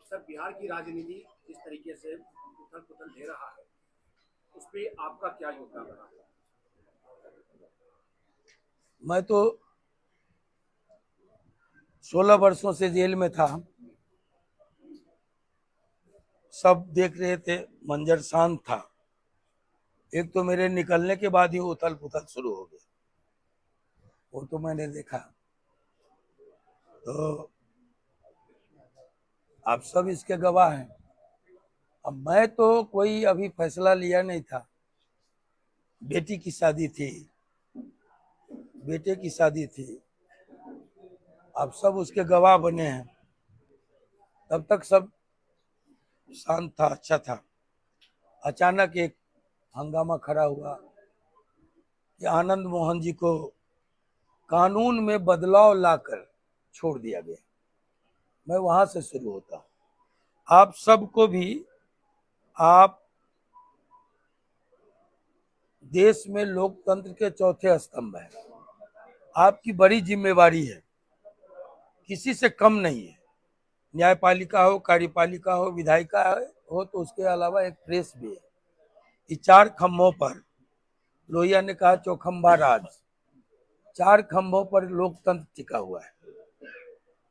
Sir, Bihar की राजनीति जिस तरीके से उथल पुथल दे रहा है, उस पे आपका क्या योगदान रहा? मैं तो 16 वर्षों से जेल में था। सब देख रहे थे, मंजर शांत था। एक तो मेरे निकलने के बाद ही उथल पुथल शुरू हो गया, वो तो मैंने देखा। तो आप सब इसके गवाह हैं। अब मैं तो कोई अभी फैसला लिया नहीं था। बेटी की शादी थी, बेटे की शादी थी, आप सब उसके गवाह बने हैं। तब तक सब शांत था, अच्छा था। अचानक एक हंगामा खड़ा हुआ कि आनंद मोहन जी को कानून में बदलाव लाकर छोड़ दिया गया। मैं वहां से शुरू होता हूं। आप सबको भी, आप देश में लोकतंत्र के चौथे स्तंभ हैं। आपकी बड़ी जिम्मेवारी है, किसी से कम नहीं है। न्यायपालिका हो, कार्यपालिका हो, विधायिका हो, तो उसके अलावा एक प्रेस भी है। ये चार खंभों पर, लोहिया ने कहा चौखंबा राज, चार खंभों पर लोकतंत्र टिका हुआ है।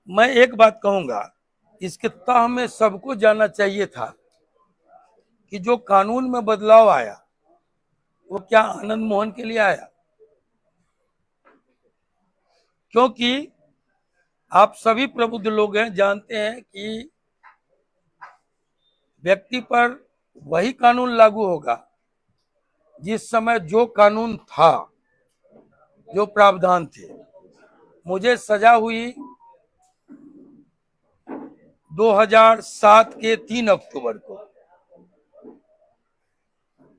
मैं एक बात कहूंगा, इसके तह में सबको जानना चाहिए था कि जो कानून में बदलाव आया वो क्या आनंद मोहन के लिए आया? क्योंकि आप सभी प्रबुद्ध लोग हैं, जानते हैं कि व्यक्ति पर वही कानून लागू होगा जिस समय जो कानून था, जो प्रावधान थे। मुझे सजा हुई 2007 के 3 अक्टूबर को।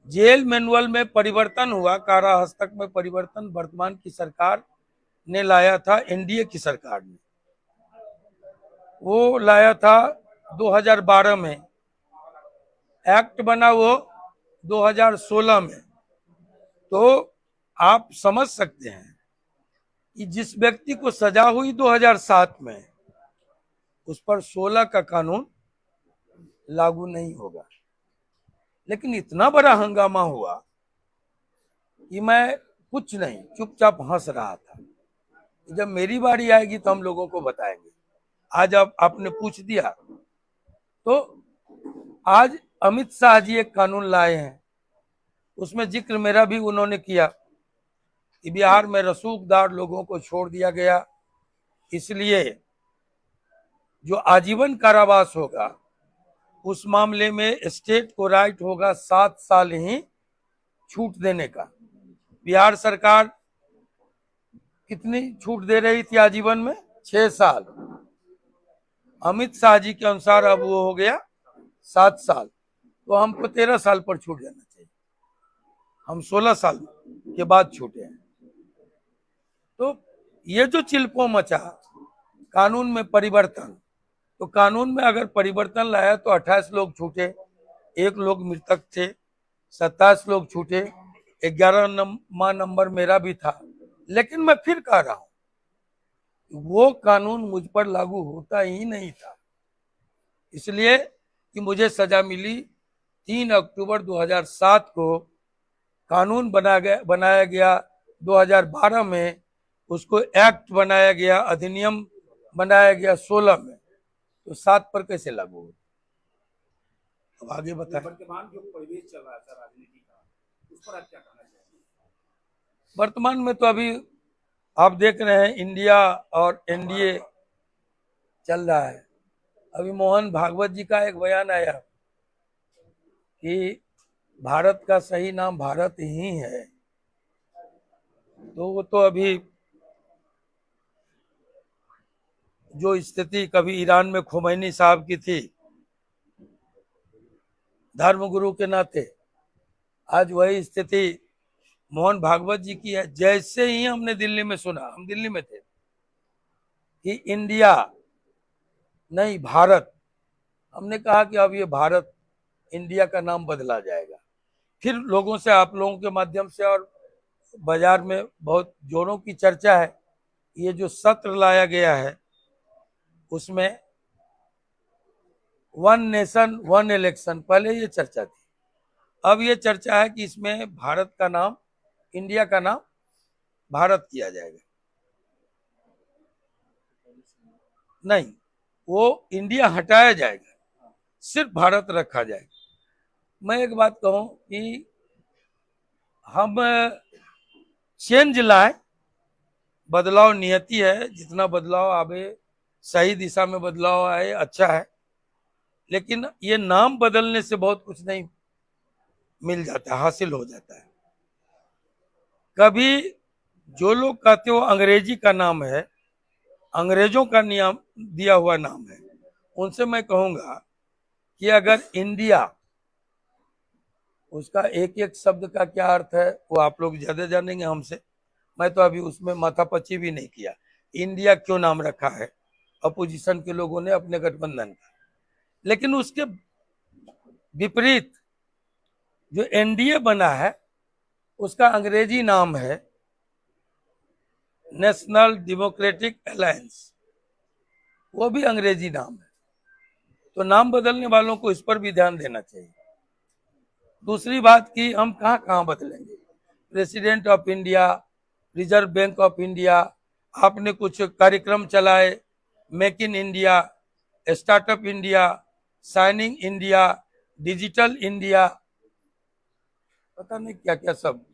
जेल मैनुअल में परिवर्तन हुआ, कारा हस्तक में परिवर्तन वर्तमान की सरकार ने लाया था, एनडीए की सरकार ने वो लाया था 2012 में। एक्ट बना वो 2016 में। तो आप समझ सकते हैं कि जिस व्यक्ति को सजा हुई 2007 में, उस पर 16 का कानून लागू नहीं होगा। लेकिन इतना बड़ा हंगामा हुआ कि मैं कुछ नहीं, चुपचाप हंस रहा था। जब मेरी बारी आएगी तो हम लोगों को बताएंगे। आज आपने पूछ दिया, तो आज अमित शाह जी एक कानून लाए हैं, उसमें जिक्र मेरा भी उन्होंने किया कि बिहार में रसूखदार लोगों को छोड़ दिया गया, इसलिए जो आजीवन कारावास होगा उस मामले में स्टेट को राइट होगा 7 साल ही छूट देने का। बिहार सरकार कितनी छूट दे रही थी आजीवन में? 6 साल। अमित शाह जी के अनुसार अब वो हो गया 7 साल। तो हमको 13 साल पर छूट जाना चाहिए, हम 16 साल के बाद छूटे हैं। तो ये जो चिल्को मचा कानून में परिवर्तन, तो कानून में अगर परिवर्तन लाया तो 28 लोग छूटे, 1 लोग मृतक थे, 27 लोग छूटे, 11वां नंबर मेरा भी था। लेकिन मैं फिर कह रहा हूं, वो कानून मुझ पर लागू होता ही नहीं था, इसलिए कि मुझे सजा मिली 3 अक्टूबर 2007 को। कानून बनाया गया 2012 में, उसको एक्ट बनाया गया, अधिनियम बनाया गया 16 में, तो 7 पर कैसे लागू हो? अब आगे बताएं। वर्तमान जो परिवेश चल रहा है सर राजनीति का, उस पर आप क्या कहना चाहेंगे? वर्तमान में तो अभी आप देख रहे हैं इंडिया और एनडीए चल रहा है। अभी मोहन भागवत जी का एक बयान आया कि भारत का सही नाम भारत ही है। तो वो तो अभी जो स्थिति कभी ईरान में खुमैनी साहब की थी धर्मगुरु के नाते, आज वही स्थिति मोहन भागवत जी की है। जैसे ही हमने दिल्ली में सुना, हम दिल्ली में थे, कि इंडिया नहीं भारत, हमने कहा कि अब ये भारत इंडिया का नाम बदला जाएगा। फिर लोगों से, आप लोगों के माध्यम से और बाजार में बहुत जोरों की चर्चा है। ये जो सत्र लाया गया है उसमें वन नेशन वन इलेक्शन, पहले ये चर्चा थी। अब ये चर्चा है कि इसमें भारत का नाम, इंडिया का नाम भारत किया जाएगा। नहीं, वो इंडिया हटाया जाएगा, सिर्फ भारत रखा जाएगा। मैं एक बात कहूं कि हम चेंज लाए, बदलाव नियति है, जितना बदलाव आवे सही दिशा में बदलाव आए अच्छा है, लेकिन ये नाम बदलने से बहुत कुछ नहीं मिल जाता है, हासिल हो जाता है। कभी जो लोग कहते हो अंग्रेजी का नाम है, अंग्रेजों का नियम दिया हुआ नाम है, उनसे मैं कहूंगा कि अगर इंडिया, उसका एक एक शब्द का क्या अर्थ है वो आप लोग ज्यादा जानेंगे हमसे। मैं तो अभी उसमें माथापच्ची भी नहीं किया, इंडिया क्यों नाम रखा है अपोजिशन के लोगों ने अपने गठबंधन का। लेकिन उसके विपरीत जो एनडीए बना है उसका अंग्रेजी नाम है नेशनल डेमोक्रेटिक अलायंस, वो भी अंग्रेजी नाम है। तो नाम बदलने वालों को इस पर भी ध्यान देना चाहिए। दूसरी बात कि हम कहाँ कहाँ बदलेंगे, president of India, reserve bank of India, आपने कुछ कार्यक्रम चलाए, make in India, startup India, signing India, digital India, पता नहीं क्या क्या सब,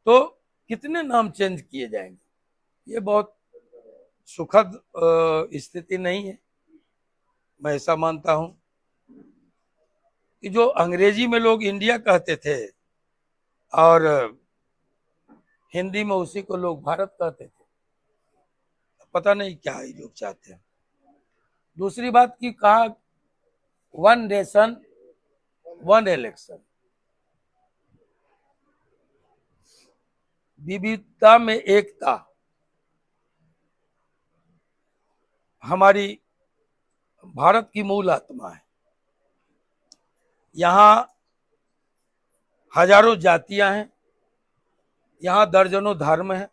तो कितने नाम चेंज किए जाएंगे। ये बहुत सुखद स्थिति नहीं है। मैं ऐसा मानता हूं कि जो अंग्रेजी में लोग इंडिया कहते थे और हिंदी में उसी को लोग भारत कहते थे, पता नहीं क्या ये लोग चाहते हैं। दूसरी बात की कहा वन नेशन वन इलेक्शन, विविधता में एकता हमारी भारत की मूल आत्मा है। यहाँ हजारों जातियां हैं, यहाँ दर्जनों धर्म हैं,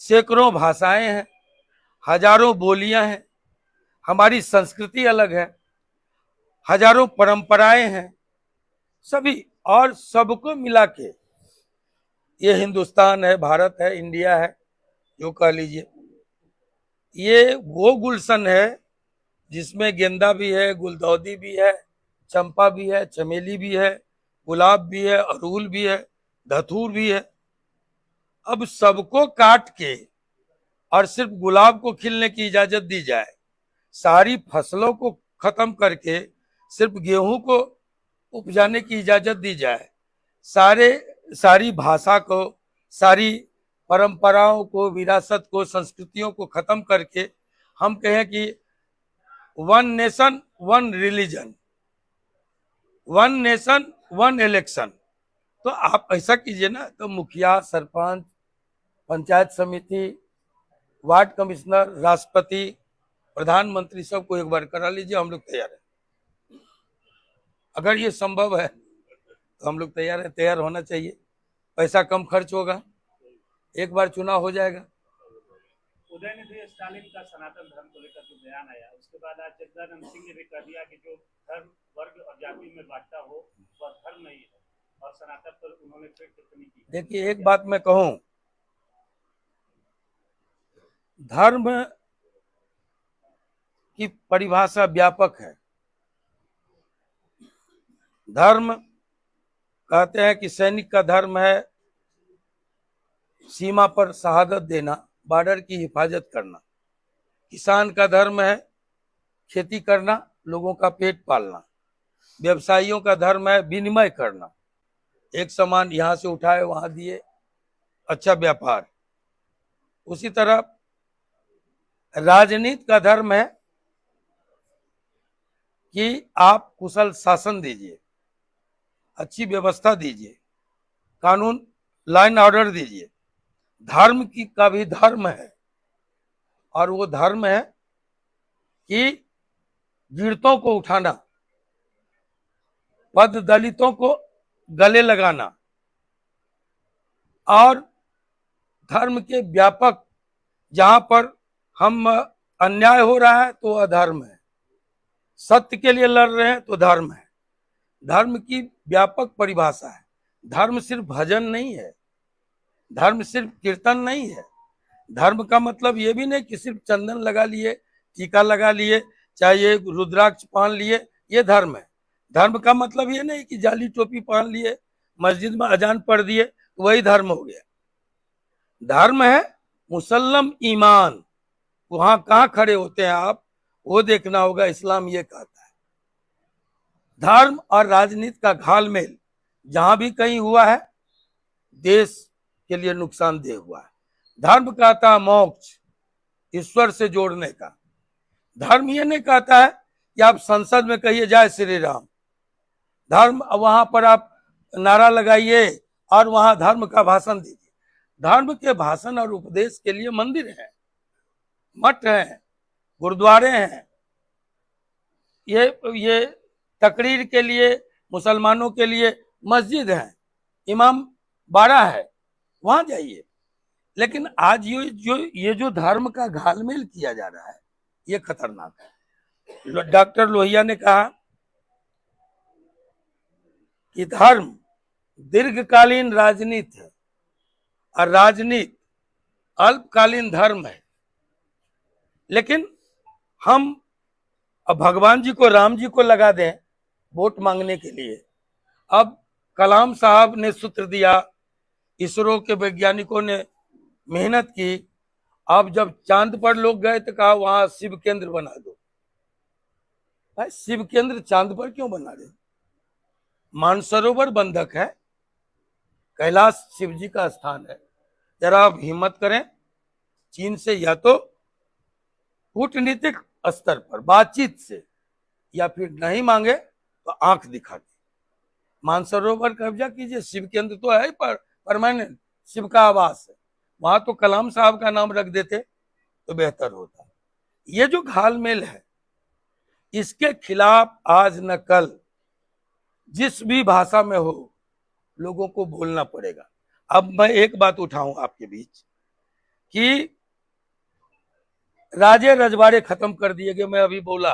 सैकड़ों भाषाएं हैं, हजारों बोलियां हैं, हमारी संस्कृति अलग है, हजारों परंपराएं हैं, सभी और सबको मिला के ये हिंदुस्तान है, भारत है, इंडिया है, जो कह लीजिए। ये वो गुलशन है जिसमें गेंदा भी है, गुलदौदी भी है, चंपा भी है, चमेली भी है, गुलाब भी है, अड़हुल भी है, धतूर भी है। अब सबको काट के और सिर्फ गुलाब को खिलने की इजाजत दी जाए, सारी फसलों को खत्म करके सिर्फ गेहूं को उपजाने की इजाजत दी जाए, सारी भाषा को, सारी परंपराओं को, विरासत को, संस्कृतियों को खत्म करके हम कहें कि one nation one religion, one nation one election, तो आप ऐसा कीजिए ना, तो मुखिया, सरपंच, पंचायत समिति, वार्ड कमिश्नर, राष्ट्रपति, प्रधानमंत्री सबको एक बार करा लीजिए, हम लोग तैयार हैं। अगर ये संभव है तो हम लोग तैयार हैं, तैयार होना चाहिए। पैसा कम खर्च होगा, एक बार चुनाव हो जाएगा। उदयनिधि स्टालिन का सनातन धर्म को लेकर जो बयान आया, उसके बाद आज जगदानंद सिंह ने भी कह दिया कि जो धर्म, वर्ग और जाति में बांटता हो वह धर्म नहीं है, और सनातन पर उन्होंने फिर टिप्पणी की। देखिए, एक बात मैं कहूं, धर्म की परिभाषा व्यापक है। धर्म कहते हैं कि सैनिक का धर्म है सीमा पर शहादत देना, बॉर्डर की हिफाजत करना। किसान का धर्म है खेती करना, लोगों का पेट पालना। व्यवसायियों का धर्म है विनिमय करना, एक सामान यहाँ से उठाए वहां दिए, अच्छा व्यापार। उसी तरह राजनीति का धर्म है कि आप कुशल शासन दीजिए, अच्छी व्यवस्था दीजिए, कानून लाइन ऑर्डर दीजिए। धर्म की का भी धर्म है, और वो धर्म है कि गिरतों को उठाना, पद दलितों को गले लगाना, और धर्म के व्यापक, जहां पर हम अन्याय हो रहा है तो अधर्म है, सत्य के लिए लड़ रहे हैं तो धर्म है। धर्म की व्यापक परिभाषा है। धर्म सिर्फ भजन नहीं है, धर्म सिर्फ कीर्तन नहीं है। धर्म का मतलब ये भी नहीं कि सिर्फ चंदन लगा लिए, टीका लगा लिए, चाहे ये रुद्राक्ष पहन लिए, ये धर्म है। धर्म का मतलब ये नहीं कि जाली टोपी पहन लिए, मस्जिद में अजान पढ़ दिए तो वही धर्म हो गया। धर्म है मुसल्लम ईमान। वहां कहाँ खड़े होते हैं आप, वो देखना होगा। इस्लाम ये कहता है धर्म और राजनीति का घालमेल जहां भी कहीं हुआ है, देश के लिए नुकसानदेह हुआ है। धर्म कहता है मोक्ष, ईश्वर से जोड़ने का। धर्म ये नहीं कहता है कि आप संसद में कहिए जय श्री राम। धर्म वहां पर आप नारा लगाइए और वहां धर्म का भाषण दीजिए। धर्म के भाषण और उपदेश के लिए मंदिर है, मठ है, गुरुद्वारे हैं। ये तकरीर के लिए मुसलमानों के लिए मस्जिद है, इमाम बाड़ा है, वहां जाइए। लेकिन आज ये जो धर्म का घालमेल किया जा रहा है, ये खतरनाक है। डॉक्टर लोहिया ने कहा कि धर्म दीर्घकालीन राजनीति है और राजनीति अल्पकालीन धर्म है। लेकिन हम अब भगवान जी को, राम जी को लगा दें वोट मांगने के लिए। अब कलाम साहब ने सूत्र दिया, इसरो के वैज्ञानिकों ने मेहनत की। अब जब चांद पर लोग गए तो कहा वहां शिव केंद्र बना दो। भाई शिव केंद्र चांद पर क्यों बना रहे? मानसरोवर बंधक है, कैलाश शिव जी का स्थान है। जरा आप हिम्मत करें, चीन से या तो कूटनीतिक स्तर पर बातचीत से, या फिर नहीं मांगे तो आंख दिखा के मानसरोवर कब्जा कीजिए। शिव केंद्र तो है पर परमानेंट, शिव का आवास है। वहां तो कलाम साहब का नाम रख देते तो बेहतर होता। ये जो घालमेल है, इसके खिलाफ आज न कल जिस भी भाषा में हो लोगों को बोलना पड़ेगा। अब मैं एक बात उठाऊं आपके बीच कि राजे रजवाड़े खत्म कर दिए गए। मैं अभी बोला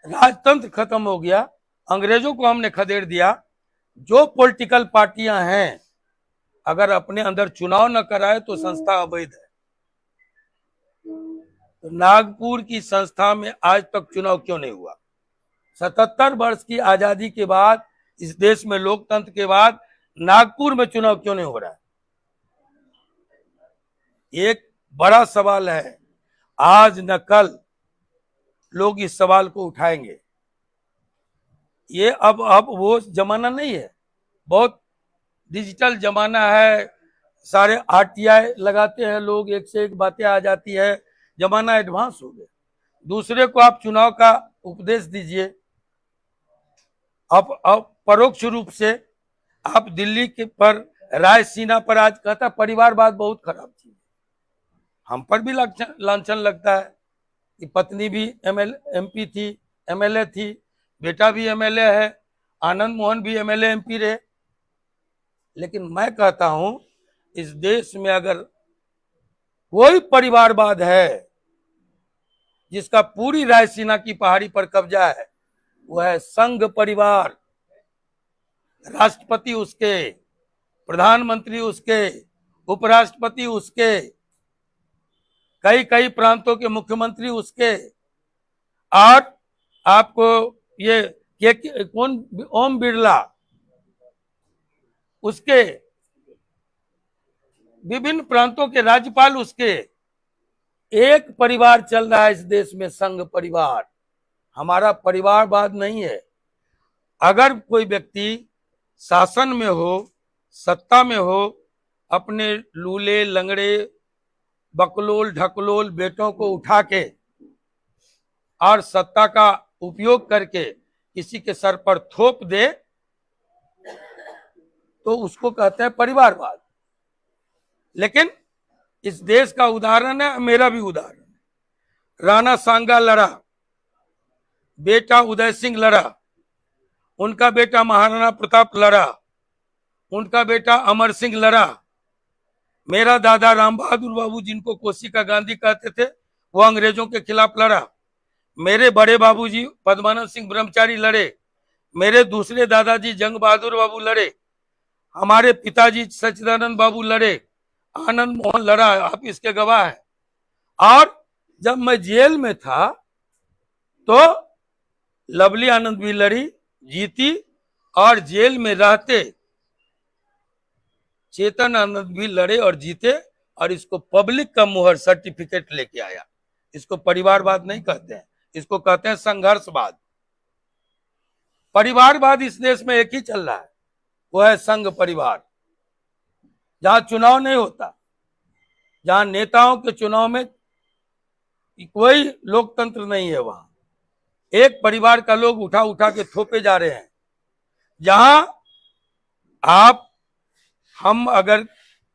राजतंत्र खत्म हो गया, अंग्रेजों को हमने खदेड़ दिया। जो पॉलिटिकल पार्टियां हैं अगर अपने अंदर चुनाव न कराए तो संस्था अवैध है। तो नागपुर की संस्था में आज तक चुनाव क्यों नहीं हुआ? 77 वर्ष की आजादी के बाद, इस देश में लोकतंत्र के बाद नागपुर में चुनाव क्यों नहीं हो रहा है? एक बड़ा सवाल है। आज न कल लोग इस सवाल को उठाएंगे। ये अब वो जमाना नहीं है, बहुत डिजिटल जमाना है। सारे RTI लगाते हैं लोग, एक से एक बातें आ जाती है। जमाना एडवांस हो गया। दूसरे को आप चुनाव का उपदेश दीजिए। अब परोक्ष रूप से आप दिल्ली के पर रायसीना पर आज कहता परिवारवाद बहुत खराब चीज है। हम पर भी लांछन लगता है कि पत्नी भी MP थी, MLA थी, बेटा भी MLA है, आनंद मोहन भी MLA MP रहे। लेकिन मैं कहता हूं इस देश में अगर कोई परिवारवाद है जिसका पूरी रायसीना की पहाड़ी पर कब्जा है, वह है संघ परिवार। राष्ट्रपति उसके, प्रधानमंत्री उसके, उपराष्ट्रपति उसके, कई प्रांतों के मुख्यमंत्री उसके। और आपको ये कौन, ओम बिरला, उसके, विभिन्न प्रांतों के राज्यपाल उसके। एक परिवार चल रहा है इस देश में, संघ परिवार। हमारा परिवारवाद नहीं है। अगर कोई व्यक्ति शासन में हो, सत्ता में हो, अपने लूले लंगड़े बकलोल ढकलोल बेटों को उठा के और सत्ता का उपयोग करके किसी के सर पर थोप दे तो उसको कहते हैं परिवारवाद। लेकिन इस देश का उदाहरण है, मेरा भी उदाहरण है। राणा सांगा लड़ा, बेटा उदय सिंह लड़ा, उनका बेटा महाराणा प्रताप लड़ा, उनका बेटा अमर सिंह लड़ा। मेरा दादा राम बहादुर बाबू, जिनको कोशिका गांधी कहते थे, वो अंग्रेजों के खिलाफ लड़ा। मेरे बड़े बाबूजी पद्मानंद सिंह ब्रह्मचारी लड़े, मेरे दूसरे दादाजी जंग बहादुर बाबू लड़े, हमारे पिताजी सच्चिदानंद बाबू लड़े, आनंद मोहन लड़ा, आप इसके गवाह हैं। और जब मैं जेल में था तो लवली आनंद भी लड़ी, जीती, और जेल में रहते चेतन आनंद भी लड़े और जीते, और इसको पब्लिक का मुहर सर्टिफिकेट लेके आया। इसको परिवारवाद नहीं कहते हैं, इसको कहते हैं संघर्षवाद। परिवारवाद इस देश में एक ही चल रहा है, वो है संघ परिवार। जहां चुनाव नहीं होता, जहां नेताओं के चुनाव में कोई लोकतंत्र नहीं है, वहां एक परिवार का लोग उठा उठा के थोपे जा रहे हैं। जहां हम अगर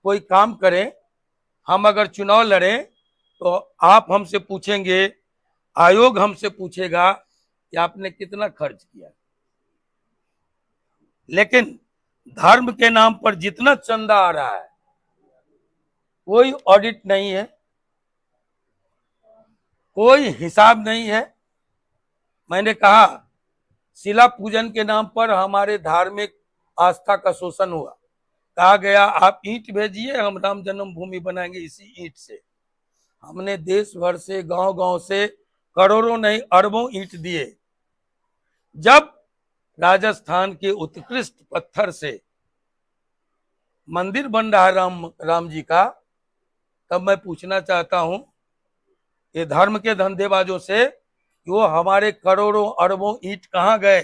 कोई काम करें, हम अगर चुनाव लड़ें, तो आप हमसे पूछेंगे, आयोग हमसे पूछेगा कि आपने कितना खर्च किया। लेकिन धर्म के नाम पर जितना चंदा आ रहा है, कोई ऑडिट नहीं है, कोई हिसाब नहीं है। मैंने कहा शिला पूजन के नाम पर हमारे धार्मिक आस्था का शोषण हुआ। कहा गया आप ईंट भेजिए, हम राम जन्मभूमि बनाएंगे इसी ईंट से। हमने देश भर से, गांव गांव से करोड़ों नहीं अरबों ईंट दिए। जब राजस्थान के उत्कृष्ट पत्थर से मंदिर बन रहा है राम जी का, तब मैं पूछना चाहता हूं ये धर्म के धंधेबाजों से कि वो हमारे करोड़ों अरबों ईंट कहां गए।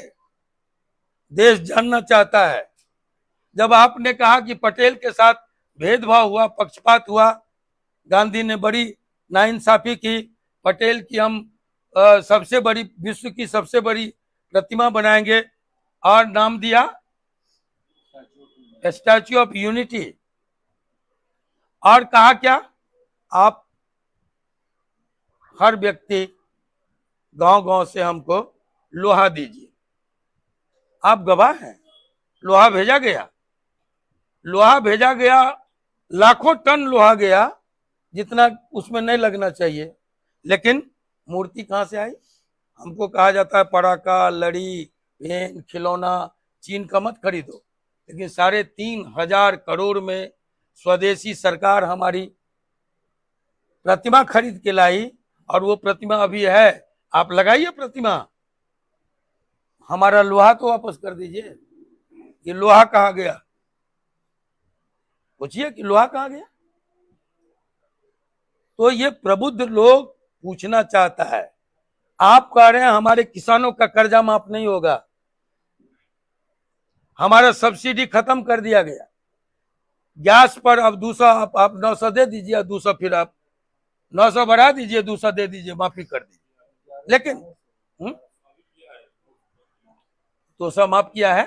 देश जानना चाहता है। जब आपने कहा कि पटेल के साथ भेदभाव हुआ, पक्षपात हुआ, गांधी ने बड़ी नाइंसाफी की, पटेल की हम सबसे बड़ी, विश्व की सबसे बड़ी प्रतिमा बनाएंगे, और नाम दिया स्टैच्यू ऑफ यूनिटी। और कहा क्या, आप हर व्यक्ति गांव गांव से हमको लोहा दीजिए। आप गवाह हैं, लोहा भेजा गया, लोहा भेजा गया, लाखों टन लोहा गया, जितना उसमें नहीं लगना चाहिए। लेकिन मूर्ति कहां से आई? हमको कहा जाता है पटाखा, लड़ी, पेन, खिलौना चीन का मत खरीदो, लेकिन 3,500 करोड़ में स्वदेशी सरकार हमारी प्रतिमा खरीद के लाई, और वो प्रतिमा अभी है। आप लगाइए प्रतिमा, हमारा लोहा तो वापस कर दीजिए। ये लोहा कहाँ गया? पूछिए कि लोहा कहाँ गया। तो ये प्रबुद्ध लोग पूछना चाहता है। आप कह रहे हैं हमारे किसानों का कर्जा माफ नहीं होगा, हमारा सब्सिडी खत्म कर दिया गया, गैस पर अब 200 आप 900 दे दीजिए, 200 फिर आप 900 बढ़ा दीजिए, 200 दे दीजिए, माफी कर दीजिए। लेकिन तो सब माफ किया है।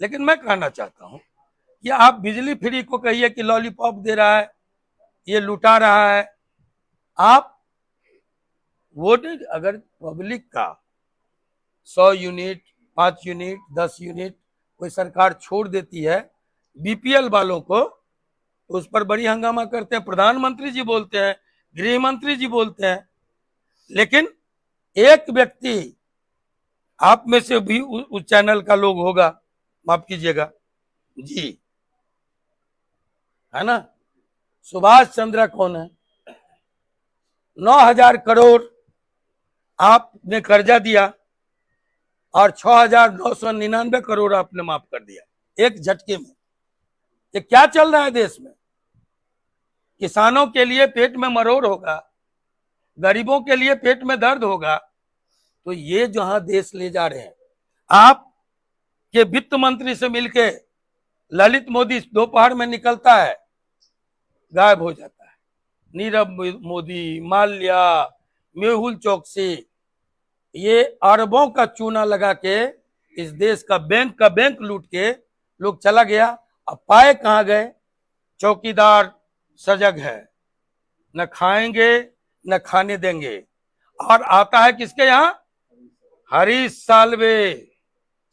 लेकिन मैं कहना चाहता हूं कि आप बिजली फ्री को कहिए कि लॉलीपॉप दे रहा है, ये लुटा रहा है। आप वो नहीं, अगर पब्लिक का 100 यूनिट, 5 यूनिट, 10 यूनिट कोई सरकार छोड़ देती है बीपीएल वालों को, तो उस पर बड़ी हंगामा करते हैं, प्रधानमंत्री जी बोलते हैं, गृह मंत्री जी बोलते हैं। लेकिन एक व्यक्ति, आप में से भी उस चैनल का लोग होगा, माफ कीजिएगा जी, है ना, सुभाष चंद्रा कौन है? 9,000 करोड़ आपने कर्जा दिया और 6,999 करोड़ आपने माफ कर दिया एक झटके में। ये क्या चल रहा है देश में? किसानों के लिए पेट में मरोड़ होगा, गरीबों के लिए पेट में दर्द होगा। तो ये जहां देश ले जा रहे हैं, आप के वित्त मंत्री से मिलके ललित मोदी दोपहर में निकलता है, गायब हो जाता है। नीरव मोदी, माल्या, मेहुल चौकसी, ये अरबों का चूना लगा के इस देश का बैंक लूट के लोग चला गया। अब पाए कहां गए? चौकीदार सजग है, न खाएंगे न खाने देंगे। और आता है किसके यहां? हरीश साल्वे,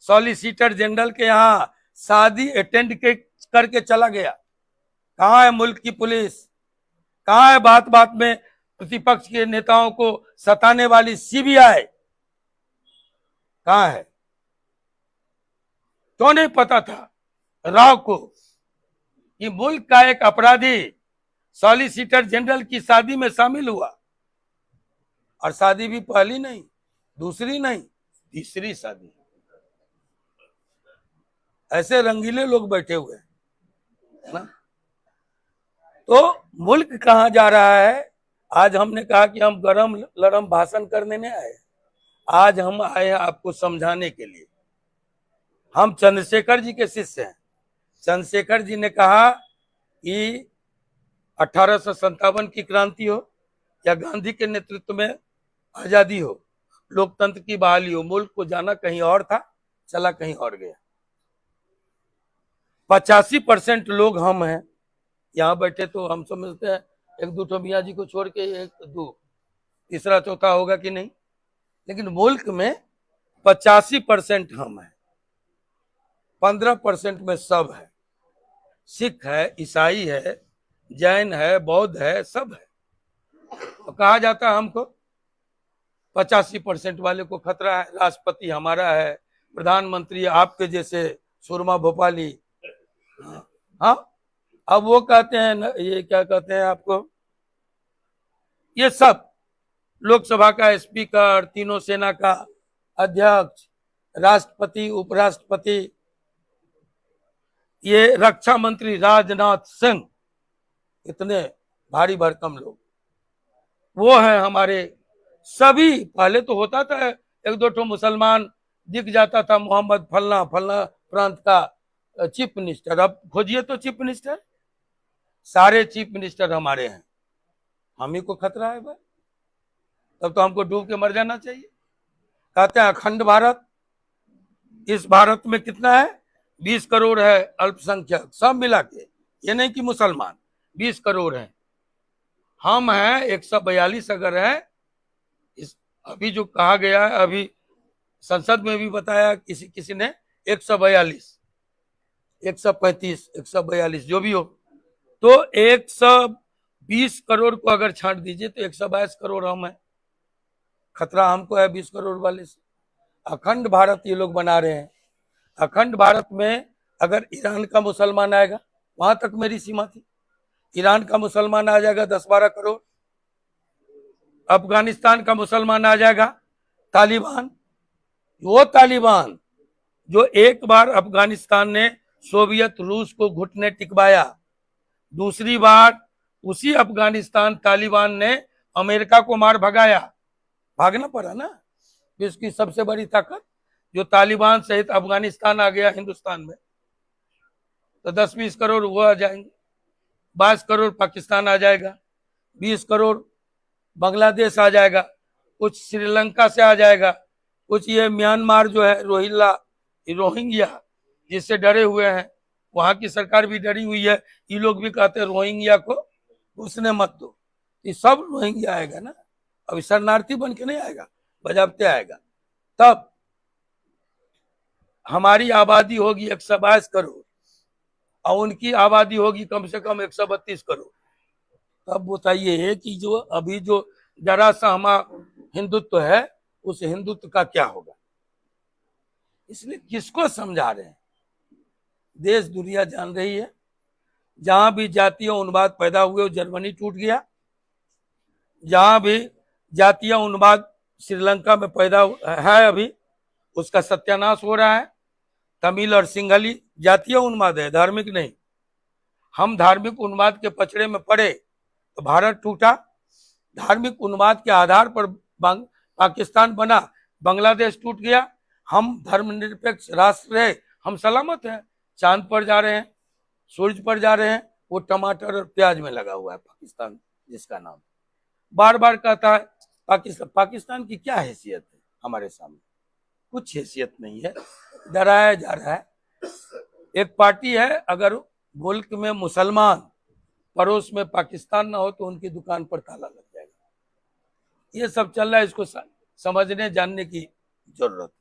सॉलिसिटर जनरल के यहां शादी अटेंड करके चला गया। कहां है मुल्क की पुलिस? कहां है बात बात में प्रतिपक्ष के नेताओं को सताने वाली सीबीआई कहां है? क्यों नहीं पता था राव को कि मुल्क का एक अपराधी सॉलिसिटर जनरल की शादी में शामिल हुआ, और शादी भी पहली नहीं, दूसरी नहीं, तीसरी शादी। ऐसे रंगीले लोग बैठे हुए हैं ना। तो मुल्क कहां जा रहा है? आज हमने कहा कि हम गरम लरम भाषण करने नहीं आए, आज हम आए हैं आपको समझाने के लिए। हम चंद्रशेखर जी के शिष्य हैं। चंद्रशेखर जी ने कहा कि 1857 की क्रांति हो या गांधी के नेतृत्व में आजादी हो, लोकतंत्र की बहाली हो, मुल्क को जाना कहीं और था, चला कहीं और गया। 85% लोग हम हैं यहाँ बैठे, तो हम समझते हैं एक दो तो मियाँ जी को छोड़ के एक दो तीसरा चौथा होगा कि नहीं, लेकिन मुल्क में 85% हम हैं, 15% में सब है, सिख है, ईसाई है, जैन है, बौद्ध है, सब है। तो कहा जाता है हमको 85% वाले को खतरा है, राष्ट्रपति हमारा है, प्रधानमंत्री आपके जैसे सुरमा भोपाली। हाँ, अब वो कहते हैं न, ये क्या कहते हैं आपको, ये सब लोकसभा का स्पीकर, तीनों सेना का अध्यक्ष, राष्ट्रपति, उपराष्ट्रपति, ये रक्षा मंत्री राजनाथ सिंह, इतने भारी भरकम लोग वो हैं हमारे। सभी पहले तो होता था एक दो ठो मुसलमान दिख जाता था, मोहम्मद फलना फलना प्रांत का चीफ मिनिस्टर। अब खोजिए तो चीफ मिनिस्टर, सारे चीफ मिनिस्टर हमारे हैं। हम ही को खतरा है भाई, तब तो हमको डूब के मर जाना चाहिए। कहते हैं अखंड भारत, इस भारत में कितना है? 20 करोड़ है अल्पसंख्यक, सब मिला के, ये नहीं कि मुसलमान, 20 करोड़ हैं। हम हैं 142 अगर है, इस अभी जो कहा गया है, अभी संसद में भी बताया किसी ने 142, 135, 142 जो भी हो, तो 120 करोड़ को अगर छांट दीजिए तो 122 करोड़ हम हैं। खतरा हमको है 20 करोड़ वाले से। अखंड भारत ये लोग बना रहे हैं। अखंड भारत में अगर ईरान का मुसलमान आएगा, वहां तक मेरी सीमा थी, ईरान का मुसलमान आ जाएगा 10-12 करोड़, अफगानिस्तान का मुसलमान आ जाएगा, तालिबान, वो तालिबान जो एक बार अफगानिस्तान ने सोवियत रूस को घुटने टिकवाया, दूसरी बार उसी अफगानिस्तान तालिबान ने अमेरिका को मार भगाया, भागना पड़ा ना। इसकी सबसे बड़ी ताकत जो तालिबान सहित अफगानिस्तान आ गया हिंदुस्तान में, तो 10-20 करोड़ वो आ जाएंगे, 22 करोड़ पाकिस्तान आ जाएगा, 20 करोड़ बांग्लादेश आ जाएगा, कुछ श्रीलंका से आ जाएगा, कुछ ये म्यांमार जो है रोहिंग्या जिससे डरे हुए हैं, वहां की सरकार भी डरी हुई है। ये लोग भी कहते हैं रोहिंग्या को घुसने मत दो, ये सब रोहिंग्या आएगा ना। अभी शरणार्थी बन के नहीं आएगा, बजाबते आएगा। तब हमारी आबादी होगी 122 करोड़ और उनकी आबादी होगी कम से कम 132 करोड़। तब बताइए कि जो अभी जो जरा सा हमारा हिंदुत्व है, उस हिंदुत्व का क्या होगा? इसलिए किसको समझा रहे हैं? देश दुनिया जान रही है, जहां भी जातीय उन्माद पैदा हुए जर्मनी टूट गया, जहां भी जातीय उन्माद श्रीलंका में पैदा है अभी उसका सत्यानाश हो रहा है। तमिल और सिंघली जातीय उन्माद है, धार्मिक नहीं। हम धार्मिक उन्माद के पचड़े में पड़े तो भारत टूटा, धार्मिक उन्माद के आधार पर पाकिस्तान बना, बांग्लादेश टूट गया। हम धर्मनिरपेक्ष राष्ट्र रहे, हम सलामत हैं, चांद पर जा रहे हैं, सूरज पर जा रहे हैं। वो टमाटर और प्याज में लगा हुआ है पाकिस्तान, जिसका नाम बार बार कहता है पाकिस्तान की क्या हैसियत है हमारे सामने? कुछ हैसियत नहीं है, डराया जा रहा है। एक पार्टी है, अगर मुल्क में मुसलमान पड़ोस में पाकिस्तान ना हो तो उनकी दुकान पर ताला लग जाएगा। ये सब चल रहा है, इसको समझने जानने की जरूरत है।